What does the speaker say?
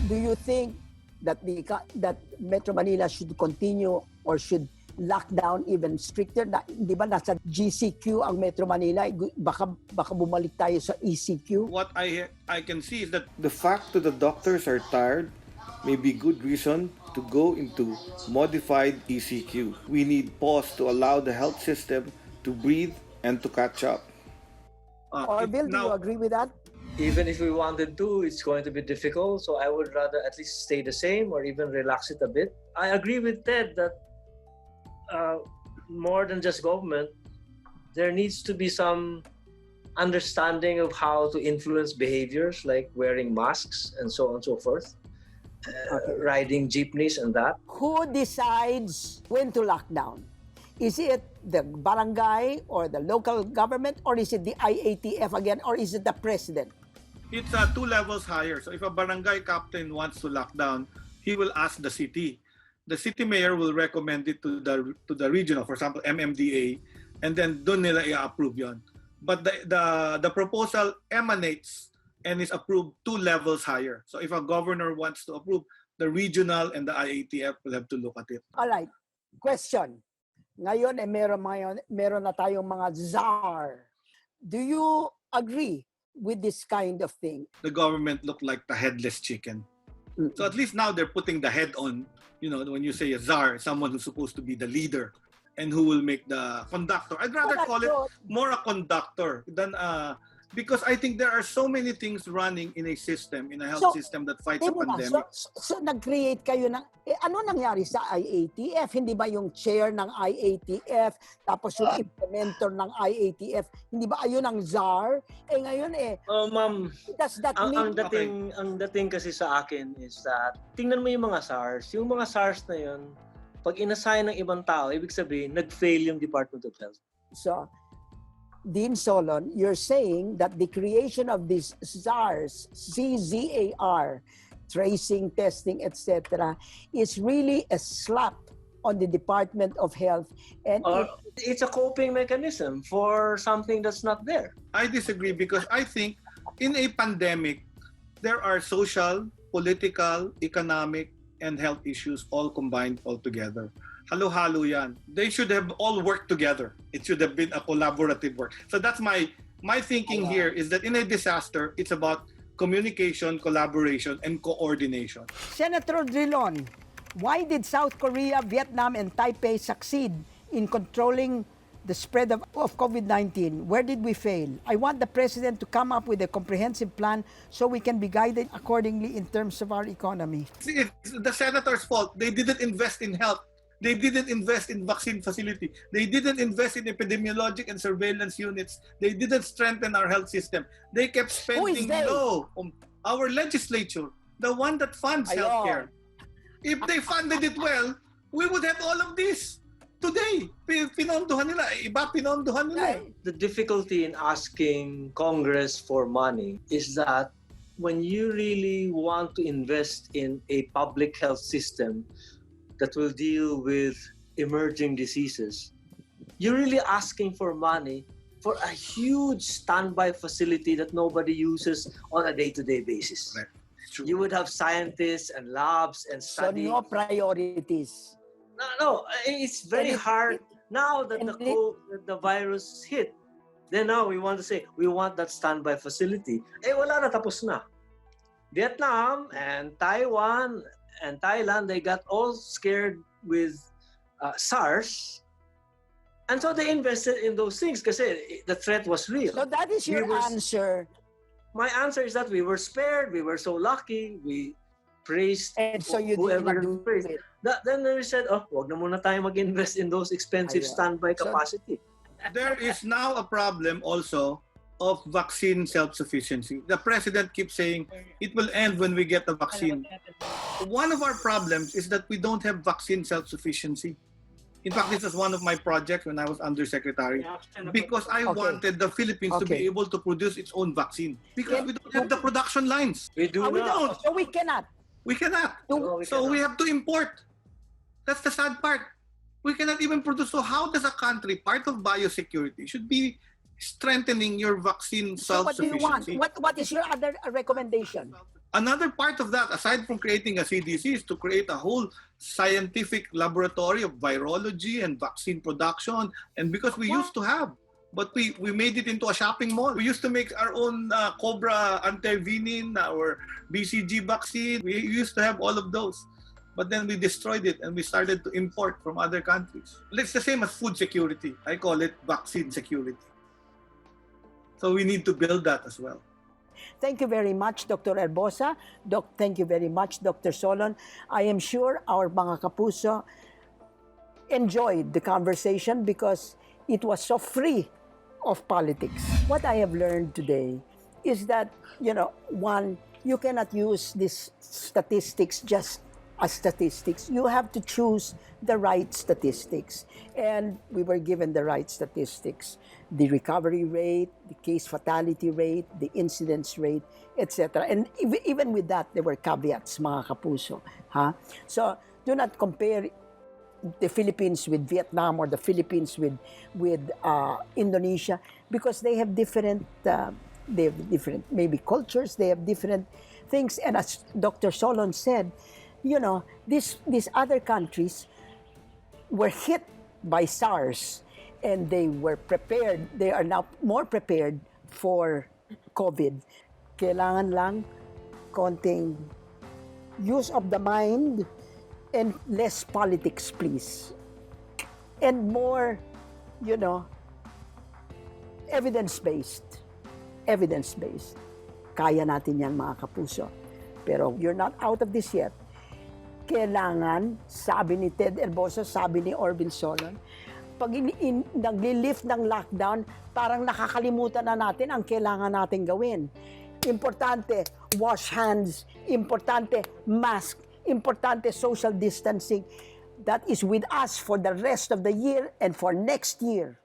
do you think that that Metro Manila should continue or should lock down even stricter? Di ba nasa GCQ ang Metro Manila? Baka bumalik tayo sa ECQ. What I can see is that the fact that the doctors are tired may be good reason to go into modified ECQ. We need pause to allow the health system to breathe and to catch up. Orville, do you agree with that? Even if we wanted to, it's going to be difficult. So I would rather at least stay the same or even relax it a bit. I agree with Ted that more than just government, there needs to be some understanding of how to influence behaviors like wearing masks and so on and so forth, riding jeepneys and that. Who decides when to lock down? Is it the barangay or the local government, or is it the IATF again, or is it the president? It's 2 levels higher. So if a barangay captain wants to lock down, he will ask the city. The city mayor will recommend it to the regional, for example, MMDA, and then doon nila i-approve yon. But the proposal emanates and is approved 2 levels higher. So if a governor wants to approve, the regional and the IATF will have to look at it. All right. Question. Ngayon, meron na tayong mga czar. Do you agree with this kind of thing? The government looked like the headless chicken. So at least now they're putting the head on. You know, when you say a czar, someone who's supposed to be the leader and who will make the conductor. I'd rather call it more a conductor than because I think there are so many things running in a system, in a health system that fights a pandemic. So nag-create kayo ng, ano nangyari sa IATF? Hindi ba yung chair ng IATF, tapos yung implementer ng IATF, hindi ba ayun ang czar? Ngayon ma'am, does that mean? Ang dating kasi sa akin is that, tingnan mo yung mga SARS. Yung mga SARS na yun, pag inassign ng ibang tao, ibig sabihin, nag-fail yung Department of Health. So, Dean Solon, you're saying that the creation of these czars, CZAR, tracing, testing, etc., is really a slap on the Department of Health, and it's a coping mechanism for something that's not there. I disagree because I think in a pandemic, there are social, political, economic, and health issues all combined all together. Halo-halo yan. They should have all worked together. It should have been a collaborative work. So that's my thinking here is that in a disaster, it's about communication, collaboration, and coordination. Senator Drilon, why did South Korea, Vietnam, and Taipei succeed in controlling the spread of COVID-19? Where did we fail? I want the president to come up with a comprehensive plan so we can be guided accordingly in terms of our economy. It's the senator's fault. They didn't invest in health. They didn't invest in vaccine facility. They didn't invest in epidemiologic and surveillance units. They didn't strengthen our health system. They kept spending low. Our legislature, the one that funds healthcare. If they funded it well, we would have all of this. Today, pinondohan nila. Iba pinondohan nila. The difficulty in asking Congress for money is that when you really want to invest in a public health system that will deal with emerging diseases, you're really asking for money for a huge standby facility that nobody uses on a day-to-day basis. Right. You would have scientists and labs and study. So no priorities. No, it's very hard now that the virus hit. Then now we want to say, we want that standby facility. Wala na, tapos na. Vietnam and Taiwan and Thailand, they got all scared with SARS. And so they invested in those things because the threat was real. So that is your answer. My answer is that we were spared. We were so lucky. We praised and so you whoever didn't do praised. it. Then we said, wag na muna tayo mag-invest in those expensive standby capacity. There is now a problem also of vaccine self-sufficiency. The president keeps saying it will end when we get the vaccine. One of our problems is that we don't have vaccine self-sufficiency. In fact, this was one of my projects when I was undersecretary, because I wanted the Philippines to be able to produce its own vaccine, because we don't have the production lines. We do we don't. So we cannot. We cannot. So we have to import. That's the sad part. We cannot even produce. So how does a country, part of biosecurity, should be strengthening your vaccine self-sufficiency? So what do you want? What is your other recommendation? Another part of that, aside from creating a CDC, is to create a whole scientific laboratory of virology and vaccine production. And because we used to have, but we made it into a shopping mall. We used to make our own Cobra anti-venin, our BCG vaccine. We used to have all of those. But then we destroyed it and we started to import from other countries. It's the same as food security. I call it vaccine security. So we need to build that as well. Thank you very much, Dr. Herbosa. Thank you very much, Dr. Solon. I am sure our mga kapuso enjoyed the conversation because it was so free of politics. What I have learned today is that, one, you cannot use these statistics just as statistics. You have to choose the right statistics. And we were given the right statistics. The recovery rate, the case fatality rate, the incidence rate, etc. And even with that, there were caveats, mga kapuso. So do not compare the Philippines with Vietnam or the Philippines with Indonesia, because they have different maybe cultures, they have different things. And as Dr. Solon said, these other countries were hit by SARS and they were prepared. They are now more prepared for COVID. Kailangan lang konting use of the mind and less politics, please. And more, evidence-based. Evidence-based. Kaya natin yan, mga kapuso. Pero you're not out of this yet. Kailangan, sabi ni Ted Herbosa, sabi ni Orville Solon, pag nag-lift ng lockdown, parang nakakalimutan na natin ang kailangan natin gawin. Importante, wash hands. Importante, mask. Importante, social distancing. That is with us for the rest of the year and for next year.